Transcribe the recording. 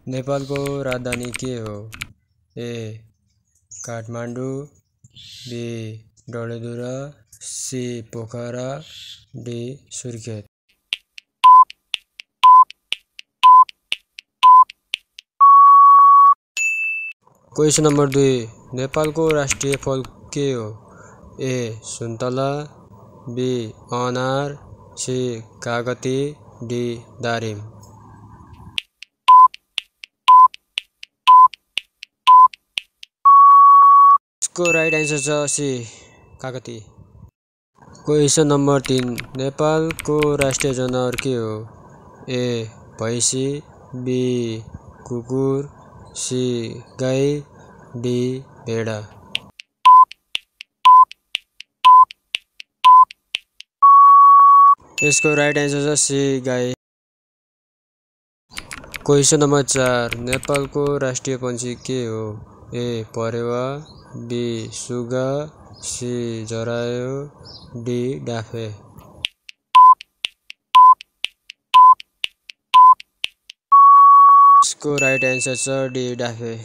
नेपालको राजधानी के हो? A Kathmandu, B Dadeldhura, C Pokhara, D Surkhet. Question number 2 नेपालको राष्ट्रिय फल के हो? ए सुन्तला, बी अनार, सी कागती, डी दारिम। इसको राइट आंसर छ सी कागती। क्वेशन नंबर 3 नेपालको राष्ट्रिय जनावर के हो? ए भैँसी, बी कुकुर, सी गाई, डी भेडा। यसको राइट आंसर छ सी गाई। क्वेशन नंबर 4 नेपालको राष्ट्रिय पंक्षी के हो? ए परेवा, बी सुगा, सी जरायो, डी डाफे। इसको राइट आंसर छ डी डाफे।